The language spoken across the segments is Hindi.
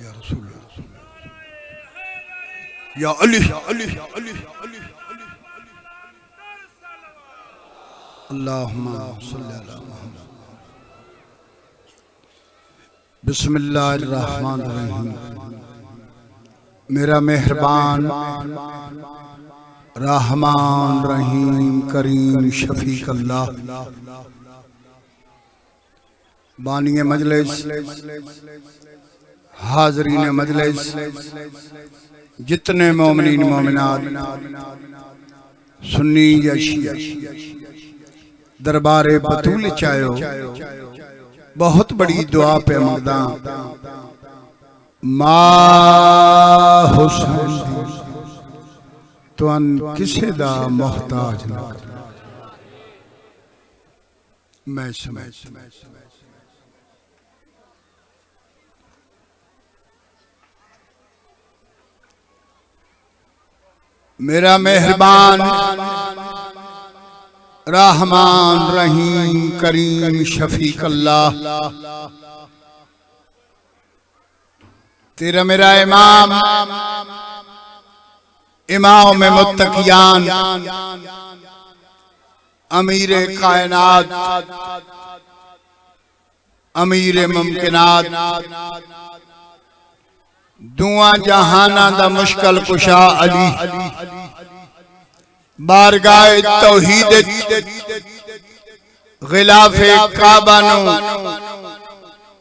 या रसूल या अली या अली या अली या अली अल्लाहुम्मा सल्ली अला मुहम्मद। बिस्मिल्लाहिर रहमानिर रहीम। मेरा मेहरबान रहमान रहीम करीम शफीक अल्लाह बानिए मजलिस, हाज़रीन मजलिस, जितने मोमिनीन मोमिनात सुन्नी या शिया दरबारे बतूल चायो बहुत बड़ी दुआ पे मंगदा मा हुसैन तुअन किसे दा मोहताज न कर। मैं समझ मेरा मेहरबान रहमान रहीम करीम शफीक अल्लाह तेरा मेरा इमाम इमाम मुत्तकियान अमीर कायनात अमीर मुमकिनात दुआ जहाना दा मुश्किल कुशा अली बारगाह तौहीद गिलाफे काबा नु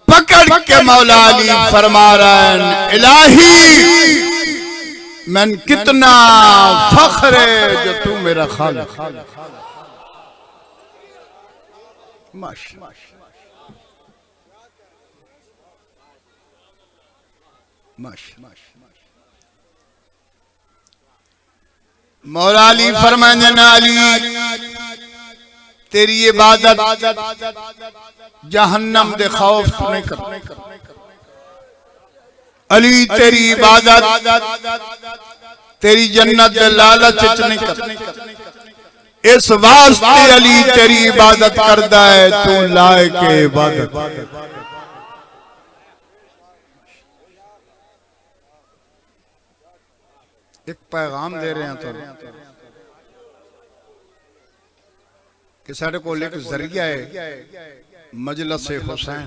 पकड़ के मौला अली फरमा रहे हैं इलाही मैं कितना फख्र है जो तू मेरा खालिक। माशाअल्लाह मौला अली फरमाने ना अली तेरी इबादत जहन्नम दे खौफ से नहीं कर। अली तेरी इबादत तेरी जन्नत दे लालच च नहीं कर। इस वास्ते अली तेरी इबादत करदा है तू लायक इबादत। एक पैगाम दे रहे हैं तो कि साढ़े को एक जरिया है मजलिस हुसैन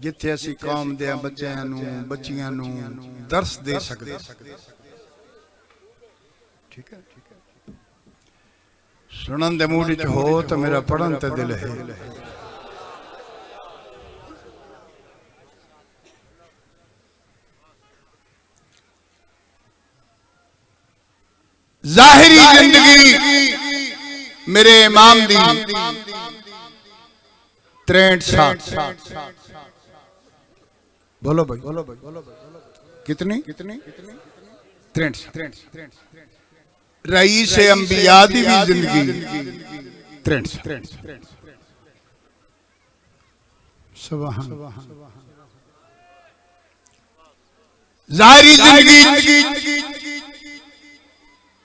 जिथे असी कौम दे बच्चों नू बच्चियां नू दर्स दे सकते। ठीक है सुनन दे मूड च हो तो मेरा पढ़न ते दिल है। जाहिरी जिंदगी मेरे इमाम दी 63 साल। बोलो भाई कितनी 63। रईस अंबिया दी भी जिंदगी 63। सुभान जाहिरी जिंदगी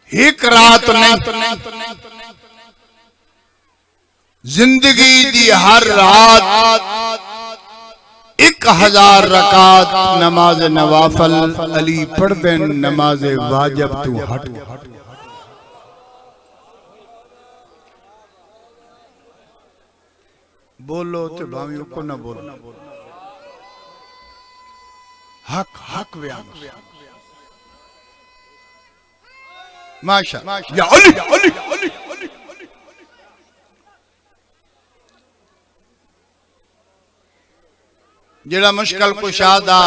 एक रात नहीं जिंदगी दी हर रात 1000 रकात नमाज नवाफल अली पढ़ दे नमाज वाजिब तू हट। बोलो तो भावी को ना बोलो हक हक बयान माशा या अली अली अली जेड़ा मुश्किल कुशादा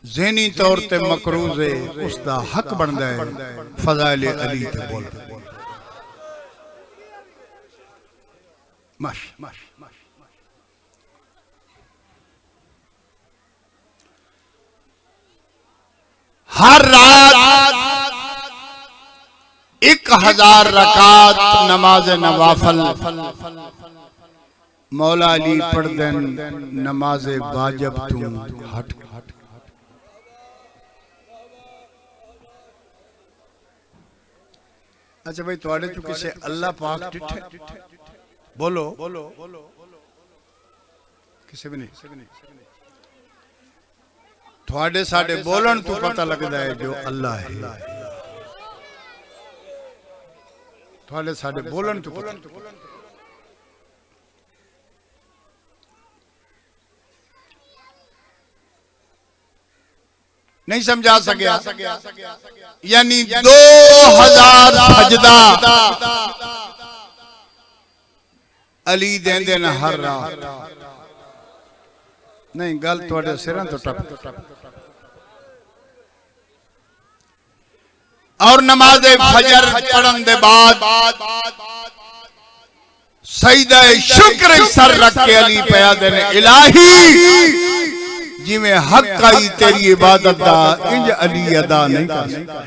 ज़हनी तौर ते मकरूज है उसका हक बनता है फज़ाइल अली ते बोल। माश हर रात 1000 रकात नमाज नवाफल मौला अली पढ़ देन नमाज वाजिब तू हट। अच्छा भाई थोड़े चो किसे अल्लाह पाक डिठे बोलो किसी भी नहीं। थोड़े साढ़े बोलन तो पता लगता है जो अल्लाह है। थोड़े साढ़े बोलन तो पता नहीं समझा सकिया। यानी 2000 सजदा अली देंदे न हर रात। नहीं गल थोड़े सिरों तो टप। और नमाज फजर पढ़न दे बाद सजदा शुक्र सर रख के अली पया देने इलाही जिमें हक आई तेरी इबादत दा इंज अली अदा नहीं कर सकता।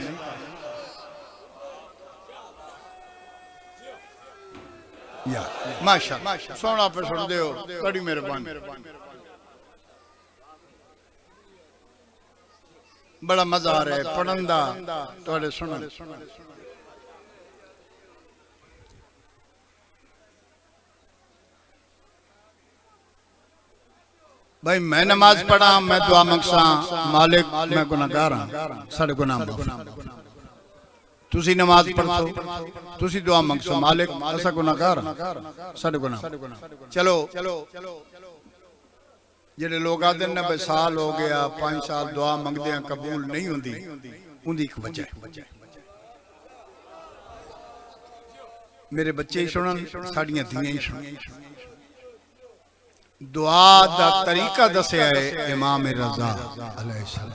माशाअल्लाह सोना पे सुन दे हो बड़ी मेहरबानी। बड़ा मजा आ रहा है पढ़न दा थोड़े सुनन। भाई मैं नमाज पढ़ा मैं दुआ मंगसा मालिक मैं गुनाहगार हां साडे गुनाह माफ। तुसी नमाज पढ़ो तुसी दुआ मंगसो मालिक असा गुनाहगार साडे गुनाह। चलो जेडे लोग आदे ने भाई साल हो गया 5 साल दुआ मंगदे कबूल नहीं होंदी उंदी एक वजह मेरे बच्चे ही सुनन साडियां धीयां ही सुनन। दुआ दा तरीका दसिया है इमाम रजा अलैहिस्सलाम।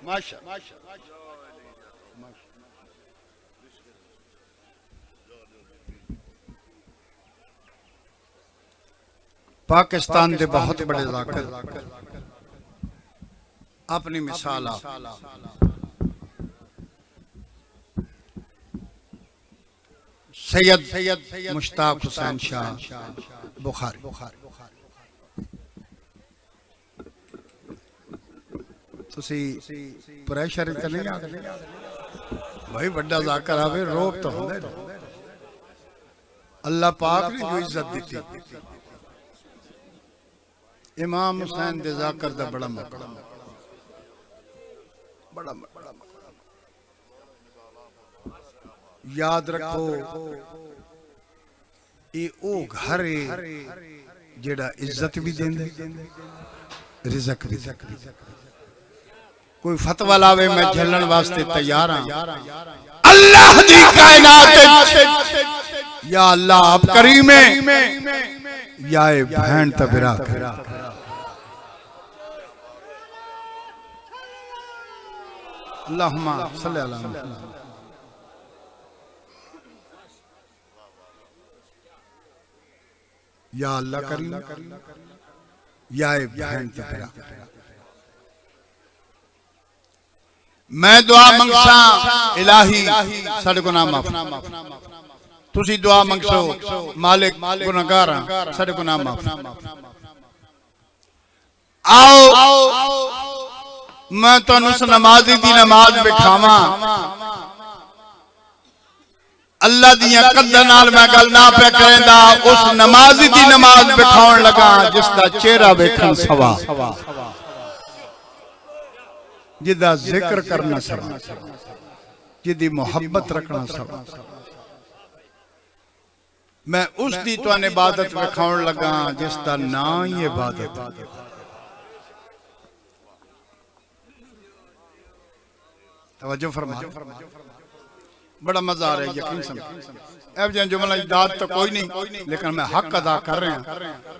माशाअल्लाह पाकिस्तान के बहुत बड़े जाकिर अपनी मिसाल सैयद मुश्ताक हुसैन शाह बुखारी। तुसी प्रेशर तो नहीं आ भाई बड़ा जाकर आवे रोब तो होंगे। अल्लाह पाक ने जो इज्जत दी इमाम हुसैन दे जाकर दा बड़ा मकड़ा बड़ा याद रखो ये ओ घर है जेड़ा इज्जत भी देंदे रिज़्क भी। कोई फतवा लावे मैं झेलण वास्ते तैयार हां। अल्लाह दी कायनात या अल्लाह आप करीम है या ए बहन तबरा अल्लाहुम्मा सल्ली अला मुहम्मद। या अल्लाह करीम या ए बहन तबरा मैं दुआ मंगसा इलाही साडे गुनाह माफ। तुसी दुआ मंगसो मालिक गुनाहगार साडे गुनाह माफ। आओ मैं तुहानू नमाजी दी नमाज बिठावा। अल्लाह दियां कद्दां नाल मैं गल ना पे करदा उस नमाजी दी नमाज बिठाउण लगा जिसदा चेहरा वेखण सवा जिदा जिक्र करना सवा जिदी मोहब्बत रखना सवा। मैं उस दी तुहानू इबादत विखाउण लगा जिसदा नाम ही इबादत। तवज्जो फरमा बड़ा मजा आ रहा है यकीन समझ। अब जन जुमला इजाद तो कोई नहीं लेकिन मैं हक अदा कर रहा हूं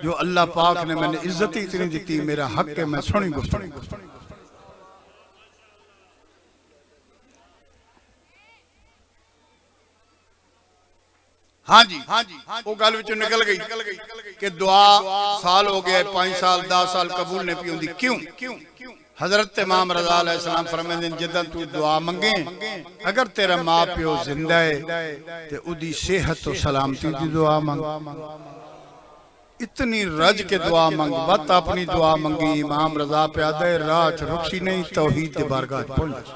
जो अल्लाह पाक ने मैंने इज्जत ही इतनी दी मेरा हक है मैं सुनी गुफ्तगू। हाँ जी वो गल विचों निकल गई कि दुआ साल हो गया 5 साल 10 साल कबूल नहीं पी होंदी क्यों। हजरत इमाम रज़ा अलैहिस्सलाम फरमाते हैं जदों तू दुआ मंगे अगर तेरा मां प्यो जिंदा है ते उदी सेहत तो सलामती दी दुआ मंग। इतनी रज के दुआ मंग बत अपनी दुआ मंगी। इमाम रज़ा पे आदे रात रुखसी नहीं तौहीद की बारगाह पहुंच।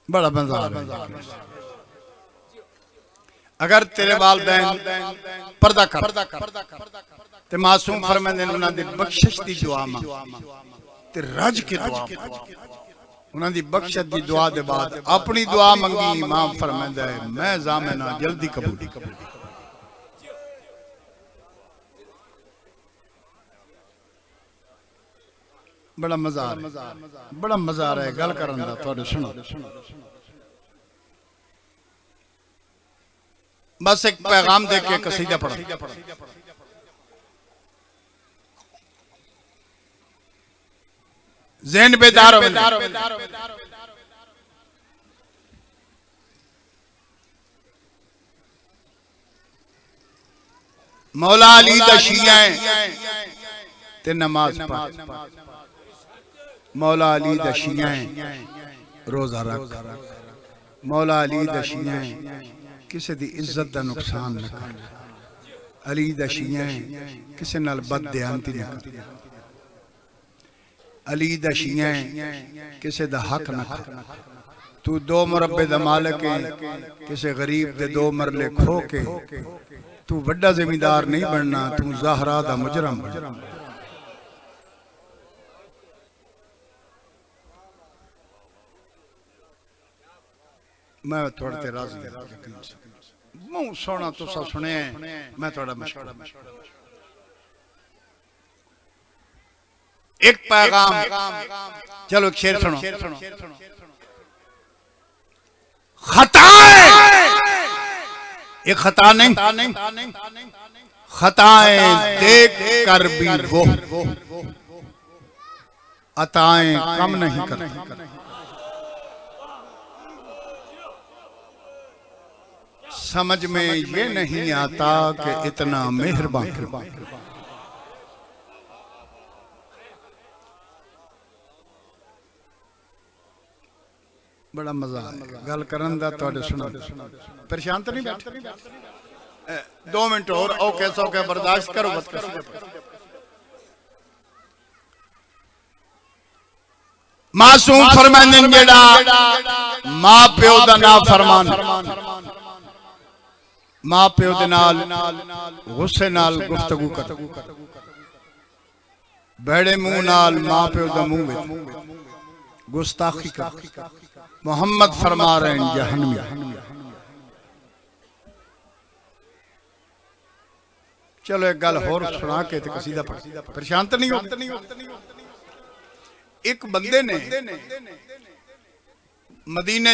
बड़ा मजा है। अगर तेरे वालदैन पर्दा कर ते मासूम फरमांदे ने उन्हां दी बख्शिश दी दुआ मांग ते रज के दुआ उन्हां दी बख्शिश दी दुआ दे बाद अपनी दुआ मंगी। इमाम फरमांदा है मैं ज़ामिना जल्दी कबूल। बड़ा मजा आ रहा है, बड़ा मजा आ रहा है गल करन दा। तुहाडे सुनो बस एक पैगाम दे के कसीदा पढ़ो। ज़हन बेदार हो। मौला अली दा शिया ते नमाज पढ़। मौला अली दा शिया रोजा रख। मौला अली दा शिया किसी दी इज्जत दा नुकसान न कर। अली दा शिया किसी नाल बददयांती न कर। अली दा शिया किसी दा हक न कर। तू दो मुरब्बे दा मालिक है, किसी गरीब दे दो मरले खो के तू बड़ा जिम्मेदार नहीं बनना, तू ज़हरा दा मुजरम बन। मैं थोड़े ते राजी मुंह सोना तुसा सुने। मैं थोड़ा मशवरा एक पैगाम। चलो एक शेर सुनो। खताएं एक खता नहीं, खताएं देख कर भी वो अताएं कम नहीं करती। समझ में ये नहीं आता कि इतना मेहरबान। बड़ा मजा है गल करन दा। तुहाडे सुनो परेशान तो नहीं बैठे? 2 मिनट और औके सौके बर्दाश्त करो। बस मासूम फरमांदे जेड़ा मां प्यो दा ना फरमान, मां प्यो दे नाल गुस्से नाल गुफ्तगू कर, बेड़े मुंह नाल मां प्यो दा मुंह विच गुस्ताखी कर। मोहम्मद फरमा रहे हैं जहन्नमी। चलो एक गल होर सुना के ते कसीदा पढ़। परेशान तो नहीं हो? एक बंदे ने मदीने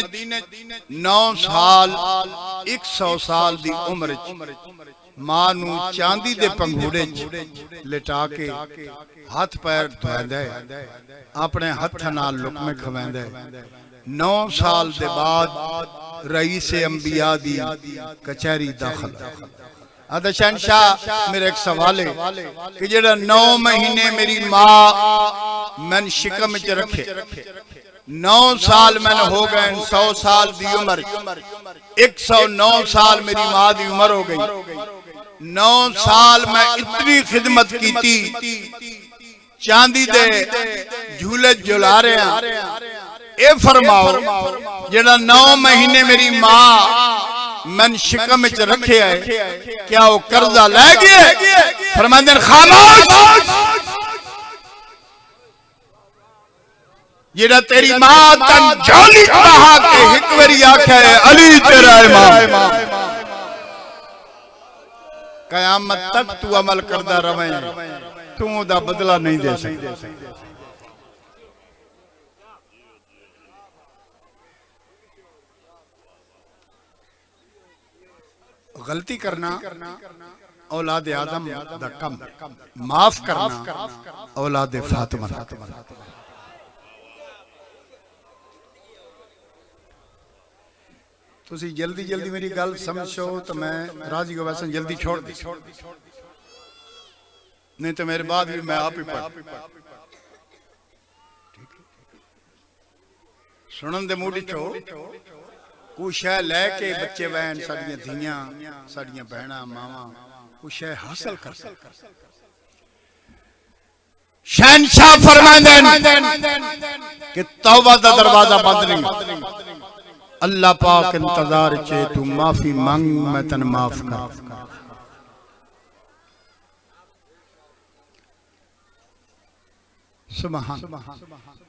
9 साल 100 साल दी उम्र मां नू चांदी दे पंघूड़े लिटा के हाथ पैर धोंदा है, अपने हथ नाल लुकमे खवांदा है। 9 साल दे बाद रईस अंबिया दी कचहरी दाखिल। आदा शहनशाह मेरा एक सवाल है कि जेड़ा 9 महीने मेरी मां मैन शिकम च रखे, 9 साल मैंने हो गए 100 साल दी उम्र, 109 साल मेरी मां दी उम्र हो गई। 9 साल मैं इतनी खिदमत की, चांदी दे झूले झुला रहे हैं। ए फरमाओ जेड़ा 9 महीने मेरी मां मन शिकम च रखे है, क्या वो कर्जा ले गए? फरमांदे खामोश, जेड़ा तेरी मां तन झोली बहा के एक बारी आखे अली तेरा इमाम, कयामत तक तू अमल करदा रवे, तू दा बदला नहीं दे सकदा। गलती करना औलाद आदम दा कम, माफ करना औलाद फातिमा। तुसी जल्दी जल्दी मेरी गल समझो तो मैं राजी को वैसे जल्दी छोड़ दी, नहीं तो मेरे बाद भी मैं आप ही पढ़। सुनन दे मूडी चो कुछ है लैके बच्चे बहन साड़ियां धियां साड़ियां बहना मावा कुछ है हासिल कर। शहनशाह फरमांदे कि तौबा दा दरवाजा बंद नहीं, अल्लाह पाक इंतजार चे तू माफी मांग मैं तन माफ कर। सुभान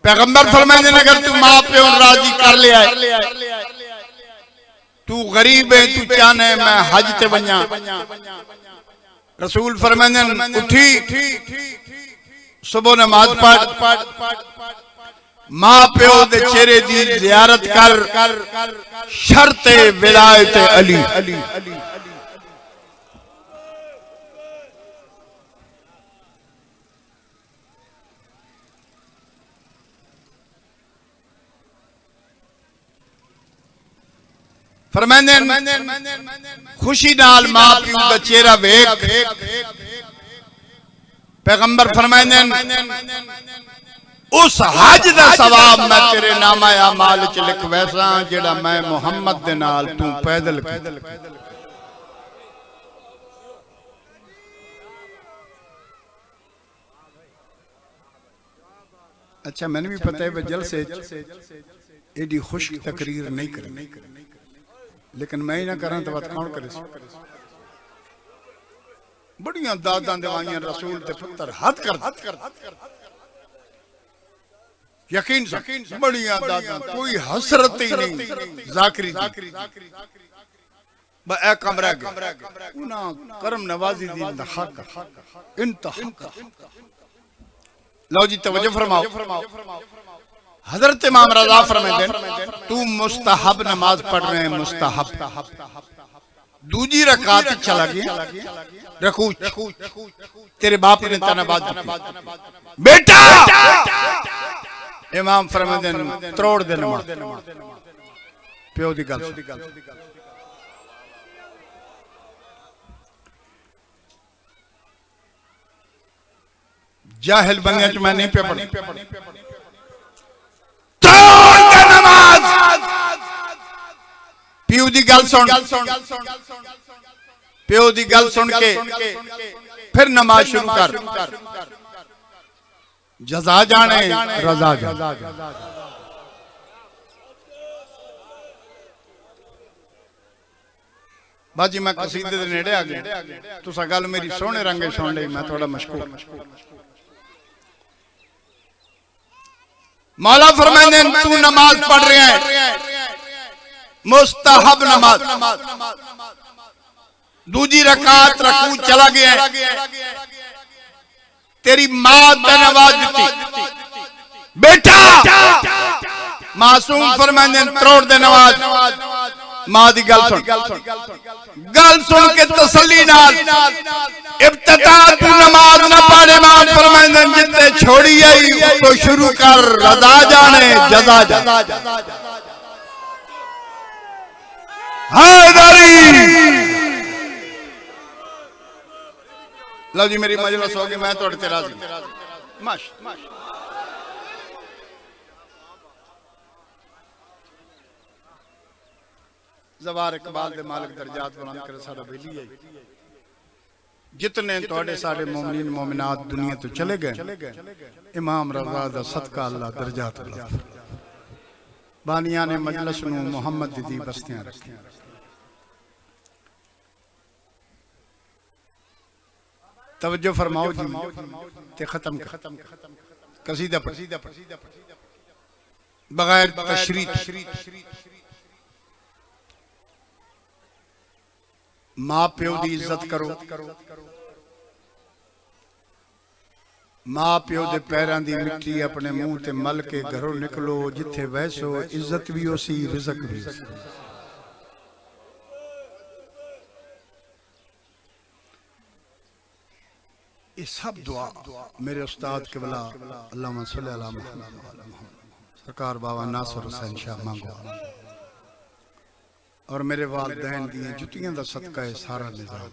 पैगंबर फरमाते हैं अगर तू मां प्यो राजी कर लिया तू गरीब है तू चाहने मैं हज ते वन्या। रसूल फरमाते हैं उठी सुबह नमाज पढ़ मां प्यो दे चेहरे दी ज़ियारत कर शर्ते विलायत अली। फरमाते खुशी नाल मां प्यो दा चेहरा वेख पैगंबर फरमाते उस हज दा सवाब मैं तेरे नामा अमाल च लिख वैसा जेड़ा मैं मुहम्मद दे नाल तू पैदल अच्छा मैंने भी पता है जलसे एडी खुश तकरीर नहीं करनी लेकिन मैं ही ना करा तो बात कौन करे। बड़ियां दादा दवाइयां रसूल ते पुत्र हद कर यकीन बड़ियां दादा कोई हसरत ही नहीं जाकरी ए कमरा उना करम नवाजी दी इंतहा। लो जी तवज्जो फरमाओ। हजरत इमाम रज़ा फरमाते तू मुस्तहब नमाज पढ़ रहे हैं मुस्तहब दूजी रकात चला गया रकू तेरे बाप ने तनबाद बेटा इमाम फरमाते त्रोड़ दे नमाज प्यो दी गल जाहिल बंदे च मैं नहीं पे पढ़ प्यो दी गल सुन प्यो दी गल सुन के फिर नमाज शुरू कर जजा जाने रजा जाने। बाजी मैं कसीदे दे नेड़े आ गया तुसा गल मेरी सोहने रंगे सुन ली मैं थोड़ा मशकूर। मौला फरमाते तू नमाज पढ़ रहा है मुस्तहब नमाज दूजी रकात रकू चला गया तेरी मां ने नवाज दी बेटा मासूम फरमाते त्रोड़ दे नवाज मां दी गल सुन के तसल्ली नाल इब्तिदा तू नमाज न पढ़े मां फरमाते जिते छोड़ी आई तो शुरू कर रजा जाने जजा जाने। लो जी मेरी मजलिस होगी मैं थोड़े ते राजी ज़वार इकबाल दे मालिक दर्जात बुलंद करे साडा बेली है जितने तोड़े साडे मोमिनीन मोमिनात दुनिया तो चले गए इमाम रज़ा दा सदका अल्लाह दर्जात बुलंद बानिया ने मजलिस नूं मुहम्मद दी बस्तियां रखी। तवज्जो फरमाओ जी ते खत्म कसीदा बगैर तशरीह मां प्यो की इज्जत करो मां प्यो के पैरों की मिट्टी अपने मुंह ते मल के घरों निकलो जिथे वैसो इज्जत भी उसी रिज़्क भी। ये सब दुआ मेरे उस्ताद क़िबला अल्लाहुम्मा सल्ली अला मुहम्मद सरकार बाबा नासिर हुसैन शाह मांगो और मेरे वालिदैन दी जुतियां दा सदका है सारा निजाम।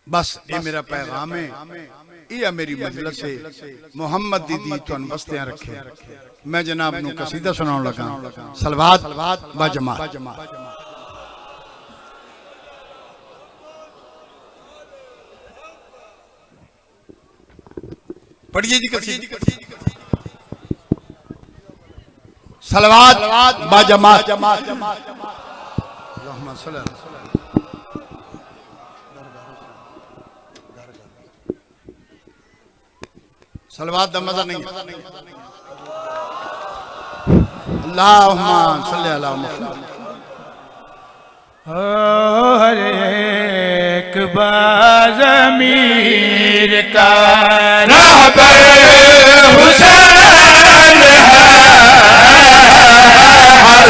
बस ये मेरा पैगाम है ये मेरी मजलिस है मुहम्मद दी तुन बस्तियां रखे। मैं जनाब नू कसीदा सुनाउण लगा सलवात ब जमात। पढ़िए जी कसीदा। सलवात बाजमात। अल्लाहुम्मा सल्ली अला सलवात दा मजा नहीं। अल्लाहुम्मा सल्ली अला मुहम्मद। हर एक बाज़मीर का रहबर हुसैन है, हर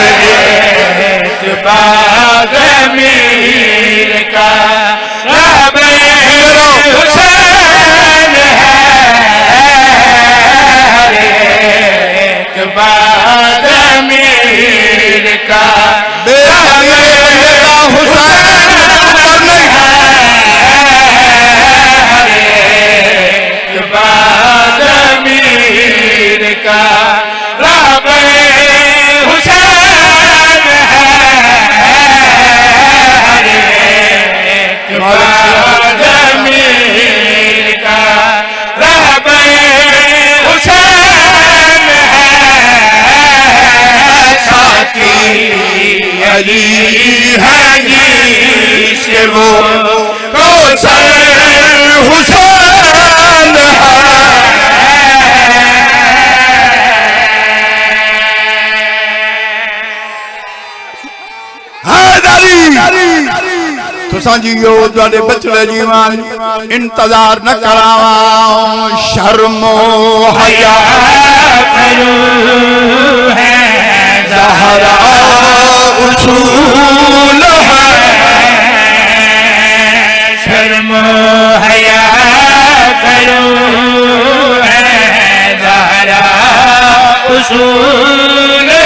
एक बाज़मीर का रहबर हुसैन है, हर एक बाज़मीर का बाज़मीर का रहबर हुसैन है, हर एक बाज़मीर का रहबर हुसैन है, साथी अली है जिसके वो कौसर हुसैन है। तुसां जियो तुहाडे बचड़े जीवन इंतजार न करावां, शर्मो हया है ज़हरा उसूल है, शर्मो हया करो है ज़हरा उसूल है,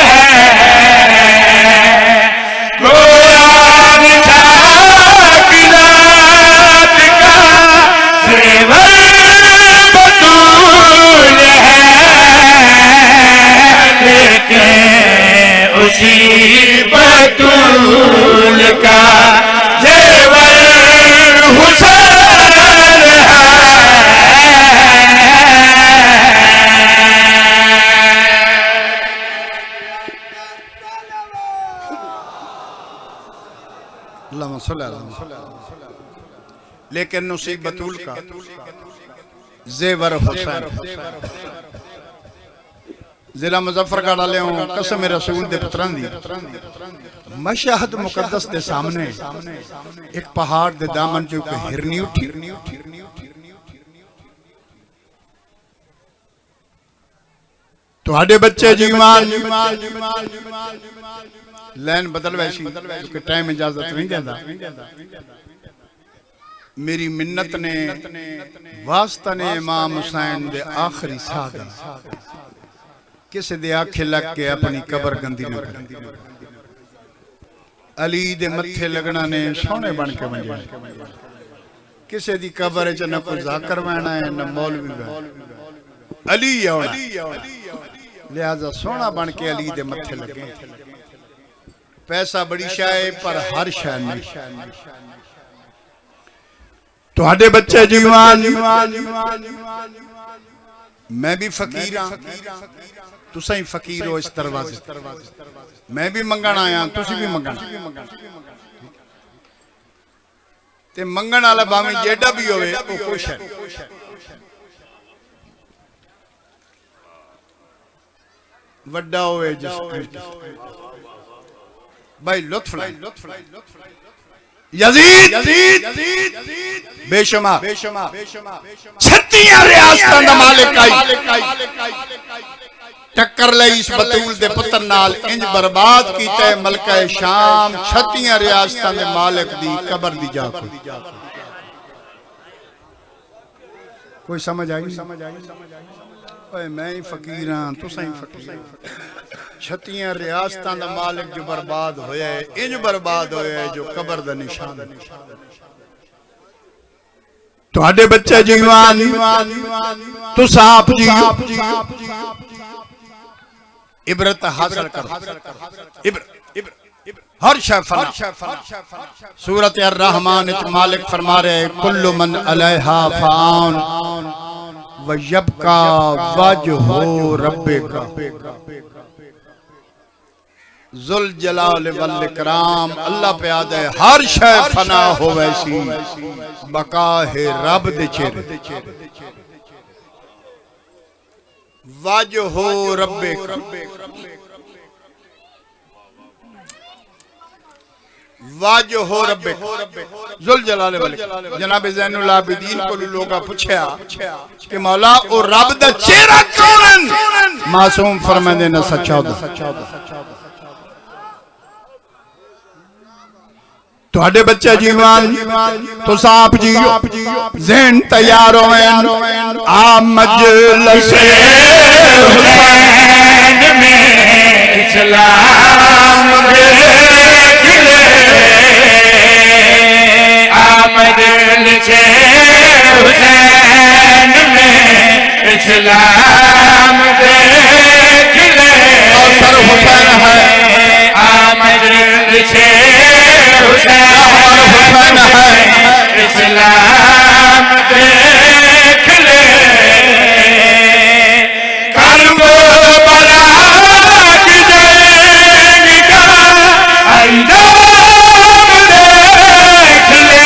उसी बतूल का जेवर हुसैन है। अल्लाहुम्मा सल्ली अला मुहम्मद। लेकिन उसी बतूल का जेवर हुसैन। जिला मुजफ्फरगढ़ वाले हूँ कसम रसूल दे पुत्रां दी मशहद मुकद्दस दे सामने एक पहाड़ दे दामन चो एक हिरनी उठी। तुहाडे बच्चे जीवन लैन बदल वैसी क्योंकि टाइम इजाजत नहीं देता। मेरी मिन्नत ने वास्ता ने इमाम हुसैन दे आखिरी साह दा किसी दे आखे लग के अपनी कबर गंदी न कर। अली दे मत्थे लगना ने सोने बन के वंजे। किसी दी कबर च न कोई जाकर बहना है न मौलवी बहना, अली आना। लिहाजा सोना बन के अली दे मत्थे लगे। पैसा बड़ी शाय पर हर शाय नहीं। तुहाडे बच्चे जीवन मैं भी फकीर हाँ, तुसा ही फकीर हो इस दरवाजे। मैं भी मंगण आया, तुसी भी मंगण। ते मंगण वाला भावें जेड़ा भी होवे वो खुश है। वड्डा होवे जिस भाई लुत्फ यजीद बेशुमार 36 रियासतां दा मालिक आई टक्कर लई इस बतूल दे पुत्र नाल इंज बर्बाद कीता है मलका शाम 36 रियासतां दे मालिक दी कबर दी जा कोई समझ आई? ओए मैं ही फकीर हां, तुसा ही फकीर। 36 रियासतां दा मालिक जो बर्बाद होया है, इंज बर्बाद होया है जो कबर दा निशान है। तुहाडे बच्चे जीवन तुसा आप जी इबरत हासिल कर। हर शय फना। सूरत अर्रहमान इच मालिक फरमा रहे कुल्लु मन अलैहा फान व यबका वजहु रब्बिका। जुल जलाल वल इकराम अल्लाह पे आदे हर शय फना हो वैसी बका है रब दे चेहरे वाजो हो रब्बे वाजो हो रब्बे जुल जलाल वल जनाब ज़ैनुल आबिदीन को लोग पूछया कि मौला ओ रब दा चेहरा कौन है मासूम फरमांदे न सच्चा तुहाडे बच्चे जीवान तो साफ जियो ज़हन तैयार होवें आ मजलिस हुसैन में इस्लाम देख ले आ मजलिस हुसैन में इस्लाम देख ले और सर हुसैन है आ मजलिस हुसैन है इस्लाम देख ले करबला की जंग का अंजाम देख ले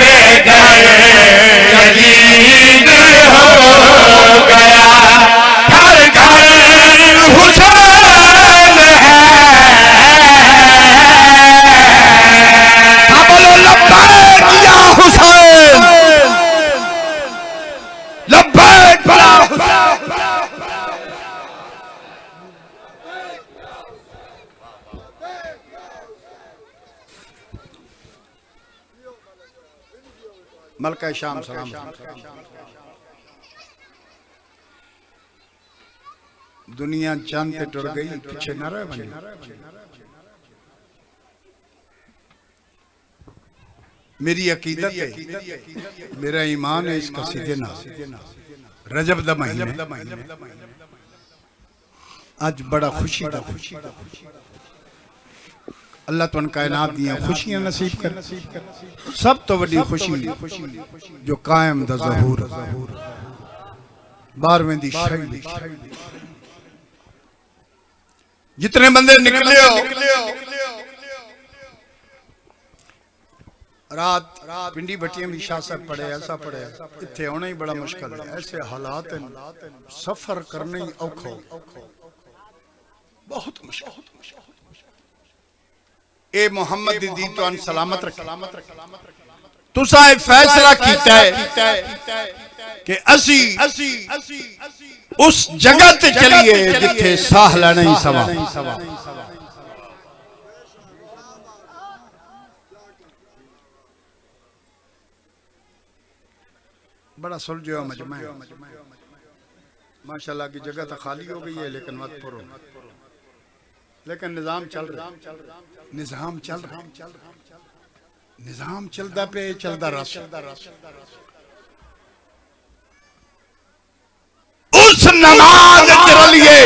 बेदर यजीद हो गया हर घर हुसैन है मलका शाम सलाम दुनिया चांद पे टुर गई पीछे न रह बनी मेरी अकीदत है मेरा ईमान है इसका सीधे ना रजब दा महीना आज बड़ा खुशी दा अल्लाह तुन कायनात दियां खुशियां नसीब कर सब तो बड़ी खुशी जो कायम दा ज़हूर 12वें दी शहीदी जितने बंदे निकले हो रात पिंडी भट्टियां भी शासक पड़े ऐसा पड़े इत्थे होना ही बड़ा मुश्किल है ऐसे हालात सफर करने ही औखो बहुत मुश्किल ए मोहम्मद दी दी तो सलामत रखे तुसा एक फैसला कीता है कि असी उस जगह ते चलिए जिथे साह लेना ही सवा बड़ा सुलझा मजमा है माशाल्लाह की जगह तो खाली हो गई है लेकिन मत पुरो लेकिन निजाम चल रहा निजाम चलता पे चलता रस उस नमाज चलिए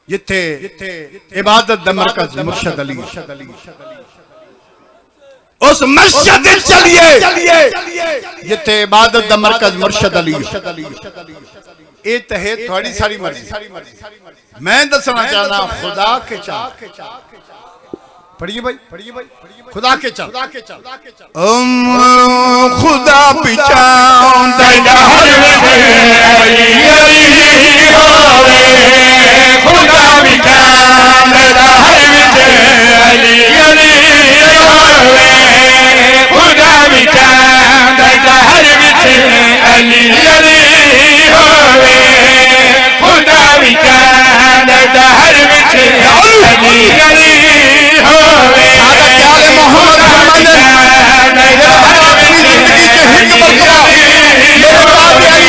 जिथे इबादत दा मरकज मुर्शद अली उस मस्जिद चलिए जिथे इबादत दा मरकज मुर्शद अली ये तहे थोड़ी सारी मर्जी मैं दसना चाहना खुदा के चाह पढ़िए भाई खुदा के चाह खुदा पिछाऊंदा खुदा पिछाऊंदा खुदा पिछाऊंदा अली अली खुदा विचार हर विच अली अली होवे सादा मोहम्मद फरमाते हैं मेरे अपनी जिंदगी के हिंद मरतबा मेरे बाप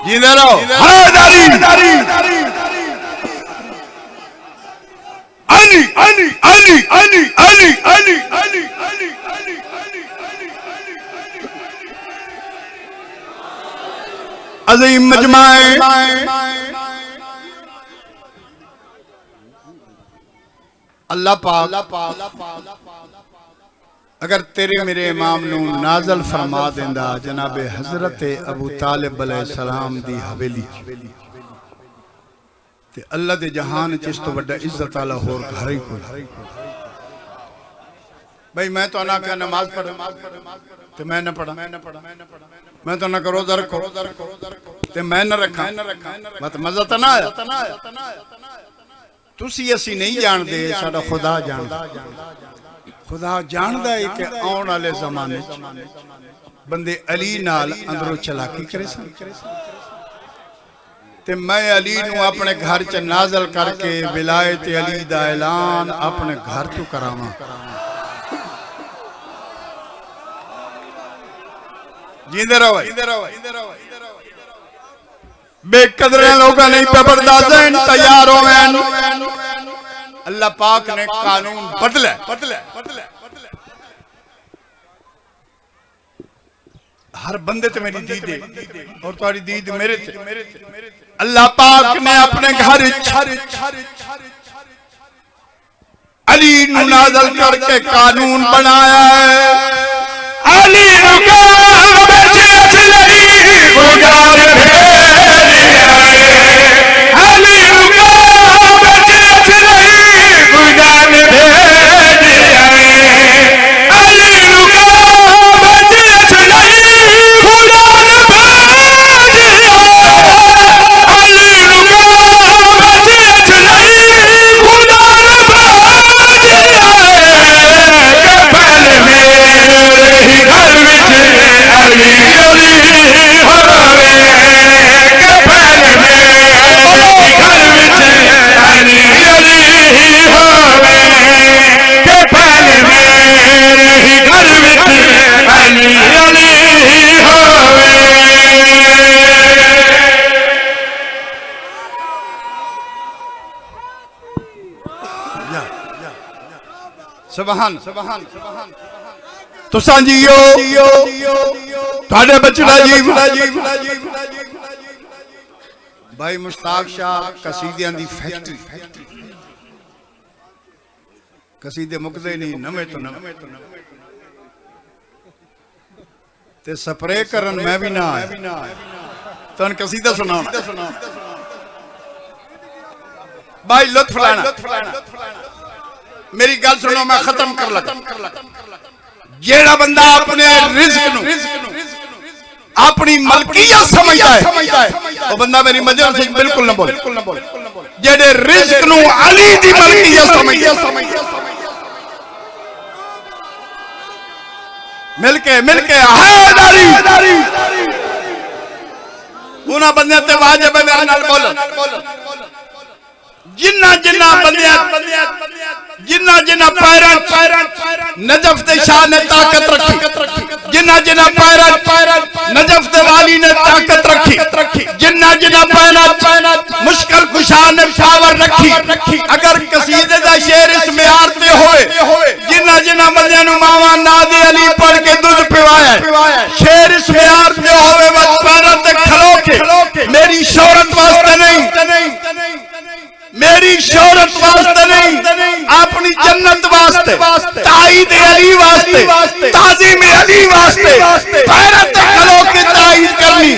जींदे रहो। अली अली अली अली अली अली अली अली अज़ीम मजमाए अल्लाह पाक अगर तेरे मेरे इमाम नू नाज़ल फरमा देंदा जनाब हजरत अबू तालिब अलैहिस्सलाम दी हवेली ते अल्लाह दे जहान च इस तो बड़ा इज्जत वाला होर घर ही कोई। भाई मैं तो ना क्या नमाज पढ़ ते मैं न पढ़ा, मैं तो ना करो रोज़ा रखो ते मैं न रखा, मत मजा तो ना आया। तुसी असी नहीं जानते, साडा खुदा जानदा। खुदा जानदा है कि आने वाले जमाने बंदे अली नाल अंदरों चलाकी करे सन ते मैं अली नू अपने घर च नाज़ल करके विलायत अली दा ऐलान अपने घर तो करावां। जींदे रहो बेकदर लोग नहीं पे बर्दाश्त तैयार हो। अल्लाह पाक ने कानून बदले हर बंदे ते मेरी दीद है और तुम्हारी दीद मेरे ते। अल्लाह पाक ने अपने घर अली नू नाज़ल करके कानून बनाया है। अली सुभान सुभान तो सांजियो थाड़े बचड़ा जी भाई मुश्ताक शाह कसीदियां दी फैक्ट्री कसीदे मुकदे नहीं नवे तो नवे ते स्प्रे करन मैं भी ना आया तन कसीदा सुना भाई लुत्फ लेना मेरी गल सुनो मैं खत्म कर लगा। जेड़ा बंदा अपने रिज़्क नू अपनी मलकियत समझदा है वो बंदा मेरी मजलिस से बिल्कुल न बोले। जेड़े रिज़्क नू अली दी मलकियत समझदा मिलके हैदारी उन्हां बंदे ते वाजिब है मेरे नाल बोलो जिन्ना पैरा नजफ दे शाह ने ताकत रखी जिन्ना पैरा नजफ दे वाली ने ताकत रखी जिन्ना पैरा मुश्किल कुशा ने पावर रखी। अगर कसीदे दा शेर इस म्यार ते होए जिन्ना बंदियां नु मावा ना दे अली पढ़ के दूध पिवाया शेर इस म्यार ते होवे बस पैरा ते खलो के मेरी शोहरत वास्ते नहीं मेरी शोहरत वास्ते नहीं अपनी जन्नत वास्ते ताईद अली वास्ते ताज़ीम अली वास्ते पैरा तक खलो के ताईद करनी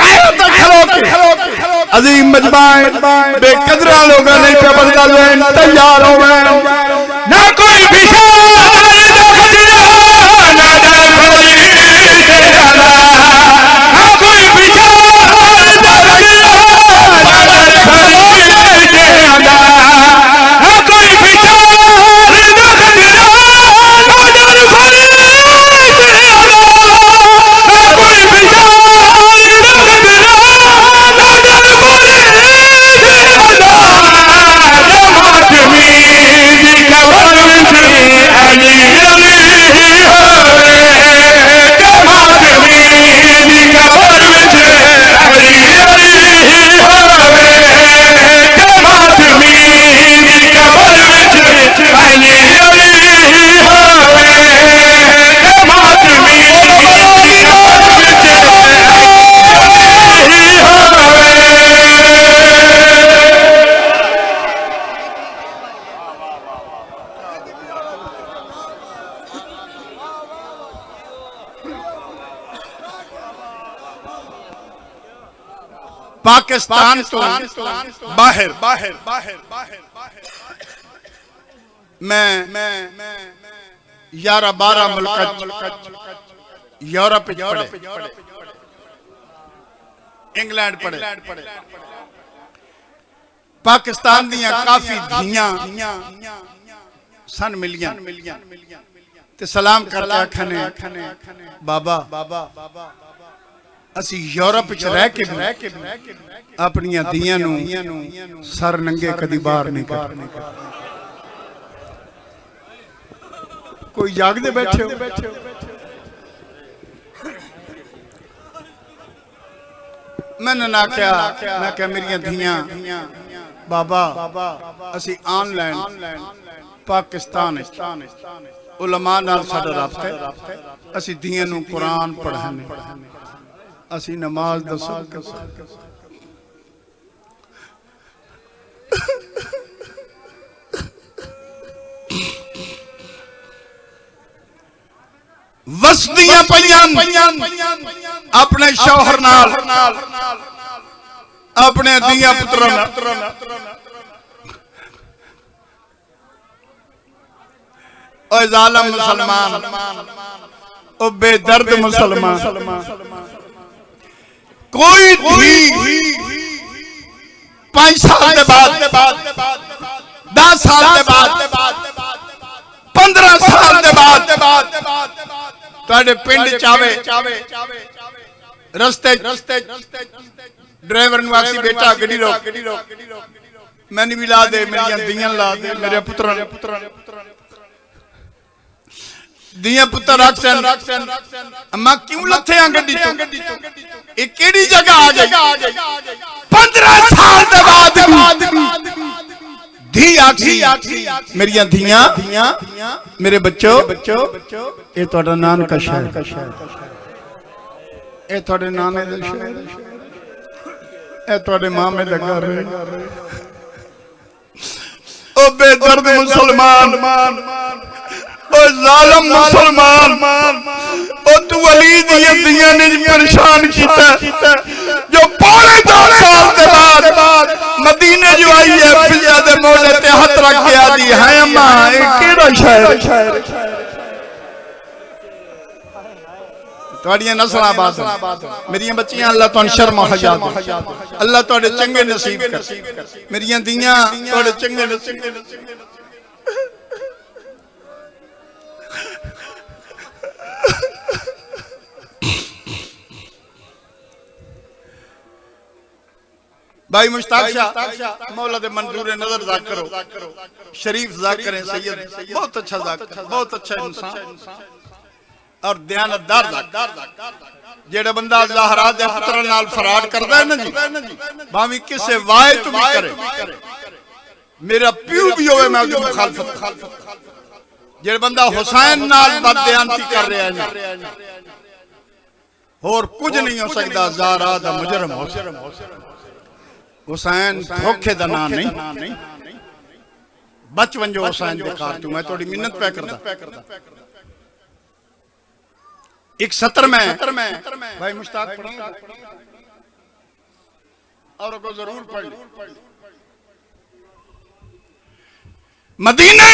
पैरा तक खलो के। अजीम मजमाए बेकदरा लोग नहीं पे बदल तैयार हो ना कोई बिछा पाकिस्तान तो बाहर मैं 11-12 मुल्क यूरोप पढ़े, इंग्लैंड पढ़े, पाकिस्तान दियां काफी धियां सन मिलियां ते सलाम करके आखने बाबा असी यूरोप च रह के अपनियां धियां नूं सर नंगे कदी बाहर नहीं करने। कोई जागदे बैठे हो? मैंने ना क्या, मैं क्या मेरिया धियां बाबा असी ऑनलाइन पाकिस्तान उलमा नाल साडा राबता है, असी धियां नूं कुरान पढ़ाने, असी नमाज दसो वसदियां पईयां अपने शौहर नाल, अपने दियां पुत्रां नाल। ओ जालिम मुसलमान, ओ बेदर्द मुसलमान, कोई भी 5 साल के बाद, 10 साल के बाद, 15 साल के बाद तुहाडे पिंड चावे रस्ते ड्राइवर नूं आखी बेटा गड्डी रोक, मैनूं भी ला दे, मेरियां दियां ला दे, मेरे पुत्रां दियां पुत्र अक्सन अम्मा क्यों लथे आ गड्डी चों? ये केड़ी जगह आ गई? 15 साल के बाद धी आखी मेरियां धियां मेरे बच्चों ये तुहाडा नान का शहर, ये तुहाडे नाने दा शहर, ये तुहाडे मामे दा घर। ओ बेदर्द मुसलमान, ओ जालिम मुसलमान, ओ तू अली दियां दियां ने परेशान कीता जो 2.5 साल के बाद मदीने जो आई है, फिजा दे मोड़े ते हाथ रख के आदी है अम्मा ये केड़ा शहर? तुहाडियां नस्लां बाद मेरियां बच्चियां अल्लाह तुहानू शर्म हया दे, अल्लाह तुहाडे चंगे नसीब कर, मेरियां दियां तुहाडे चंगे नसीब। भाई मुश्ताक शाह मौला दे मंजूर नजर जाकर करो, शरीफ जाकर हैं सैयद, बहुत अच्छा जाकर, बहुत अच्छा इंसान और दयानतदार जाकर। जेड़ा बंदा ज़हरा दे पुत्र नाल फराड करदा है ना जी, भावी किसे वाय तो भी करे, मेरा प्यू भी होवे मैं उसदी मुखालफत। जेड़ा बंदा हुसैन नाल बददयानती कर रहा है और कुछ नहीं हो सकता, ज़हरा दा मुजरम हो। हुसैन धोखे दा नाम नहीं, बचपन जो हुसैन दे कारतू मैं थोड़ी मिन्नत पे करदा। एक सत्र में भाई मुश्ताक पढ़ा और को जरूर पढ़ मदीने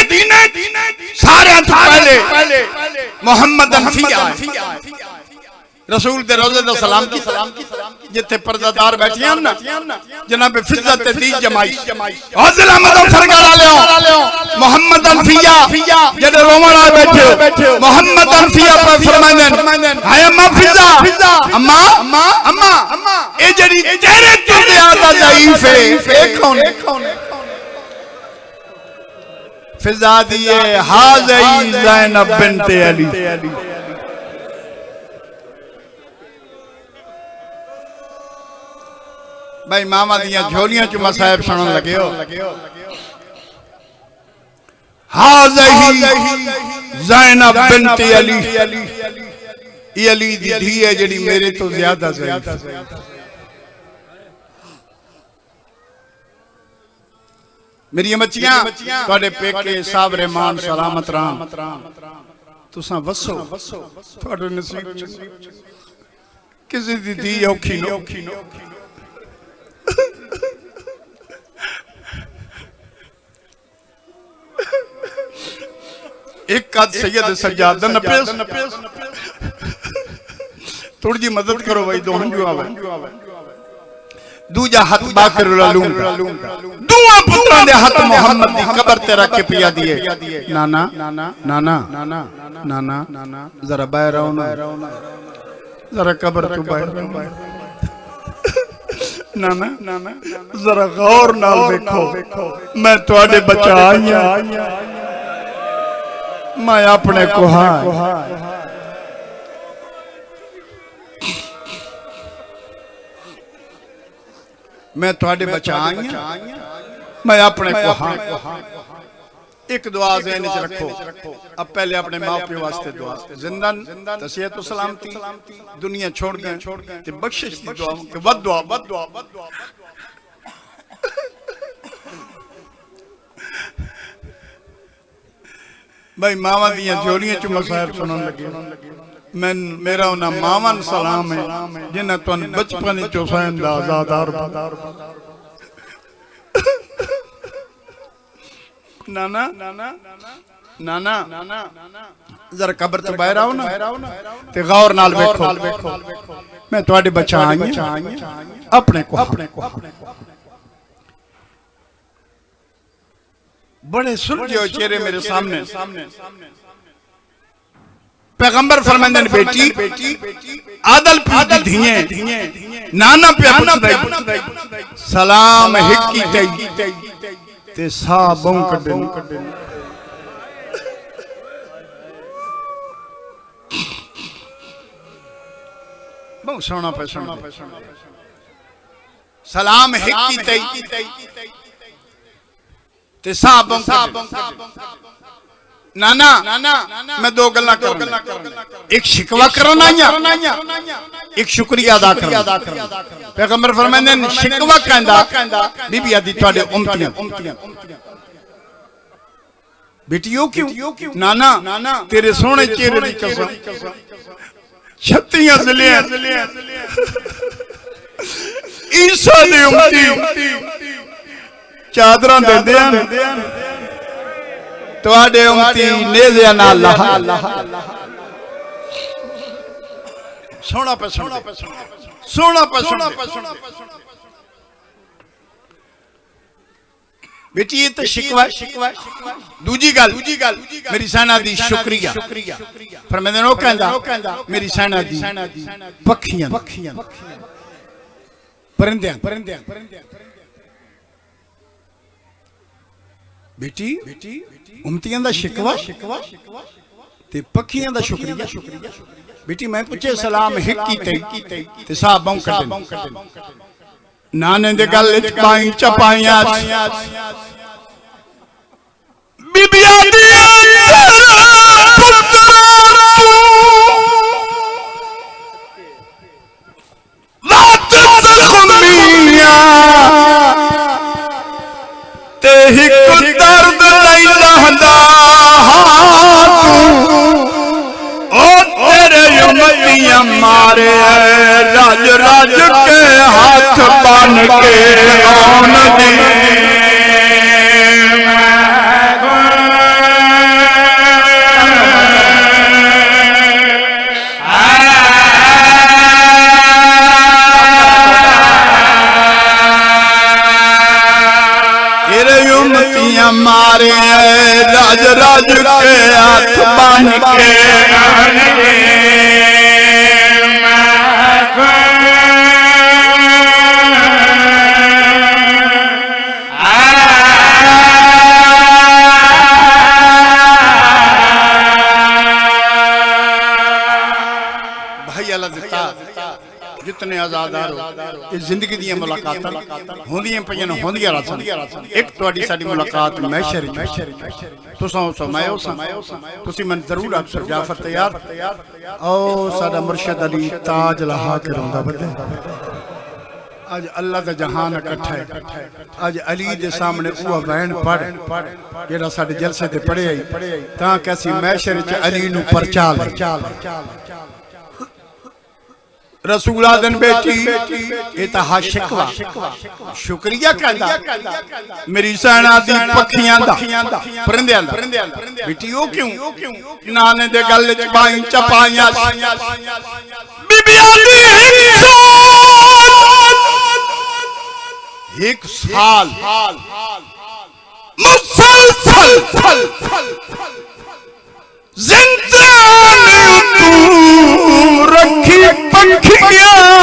सारे पहले मोहम्मद अनफिया रसूल दे रोज़े दा सलाम की जिथे पर्दादार बैठियां ना जनाब फिज़्ज़त दी जमाई हौसला मदद सरकार लियो मोहम्मद अनफिया जेडे रोमन आ बैठे मोहम्मद अनफिया पर फरमांदे हाय अम्मा फिज़्ज़ा अम्मा ए जेडी तेरे तो ज्यादा ज़ईफ है ए कौन? फिज़्ज़ा दिए हाज़ई ज़ैनब बिन्ते अली। भाई मामा दियां झोलियां च मसाइब सुनन लगे हो। हाज़ही ज़ैनब बिन्ते अली, ये अली दी धी है जेडी मेरे तो ज्यादा ज़ईफ है। मेरी बच्चियां तुहाडे पेके साहब रहमान सलामत राम, तुसां वसो तुहाडे नसीब च किसी दी धी औखी नो। एक कद सैयद सज्जाद न पेश थोड़ी जी मदद करो भाई दो हंजू आवे दूजा हाथ बाकर लूं दुआ पुत्रां दे हाथ मोहम्मद दी कब्र ते रख के पिया दिए नाना नाना नाना नाना नाना जरा बाहर आओ ना जरा कब्र तो बाहर नाना नाना जरा गौर नाल देखो मैं तुहाडे बचा आई हां मैं अपने कोहा मैं तुहाडे बचा आई हां मैं अपने कोहा एक दुआ ज़हन च रखो अब पहले अपने माँ प्यो वास्ते दुआ जिंदन तसियत सलामती दुनिया छोड़ गए ते बख्शिश दी दुआ के वद दुआ भाई मावा दियां जोड़ियां च मसाइब सुनन लगे मैं मेरा उन्हां मावन सलाम है जिन्हां तुहानू बचपन च हुसैन दा आज़ादार नाना नाना नाना नाना जरा कब्र तो बाहर आओ ना ते गौर नाल देखो मैं तुहाडे बचा आई अपने को बड़े सुलझे चेहरे मेरे सामने पैगंबर फरमांदे ने बेटी आदल पी धिये नाना पे पुछदा सलाम हिक्की ते सा बौं कड्डे बहुत सोना पे सलाम हिक्की ते सा बौं नाना मैं दो गल्ला करना एक शिकवा करना एक शुक्रिया अदा करना पैगंबर फरमांदे ने शिकवा कहंदा बीबी आदि तुहाडे उम्मतियां बेटियों क्यों नाना तेरे सोने चेहरे दी कसम 36 ज़िले ईसा दे उम्मती चादरां देंदे तुहाडे उम्मती नेज़िया नाल लहा सोना पे बेटी ये तो शिकवा दूजी गल मेरी सेना दी शुक्रिया फरमांदे ने ओ कहंदा मेरी सेना दी पखियां परिंदे बेटी उम्मतियां दा शिकवा ते पखियां दा शुक्रिया बेटी मैं पूछे सलाम हिक्की ते साहब बौं कड्डे नाने दे गल विच बाई चपाइयां बीबिया दी ते हिक दर्द लैंदा हंदा ओ तेरे उम्मतियां मारे राज के हाथ बन के आन दी मारे राज के हाथ बन के भाई अल्लाह देता जितने आजादार हो जिंदगी दी मुलाकात होंदियां पईयां होंदियां रसन एक तुहाडी साडी मुलाकात महशर तुसां समायो तुसी मन जरूर अक्सर जाफर तैयार ओ साडा मुर्शिद अली ताज लहा के रोंदा बदे आज अल्लाह दा जहान इकट्ठा है आज अली दे सामने वो वैन पढ़ जेड़ा साडे जलसे ते पढ़े आई तां कैसी महशर च अली नु परचाल रसूला दिन बेटी ये तो हा शिकवा शुक्रिया कहंदा मेरी सेना दी पखियां दा परिंदियां दा बेटी ओ क्यों नाने दे गल च बाई चपाइयां बीबियां दी एक साल मुसलसल जिंदान तू रखी पखियां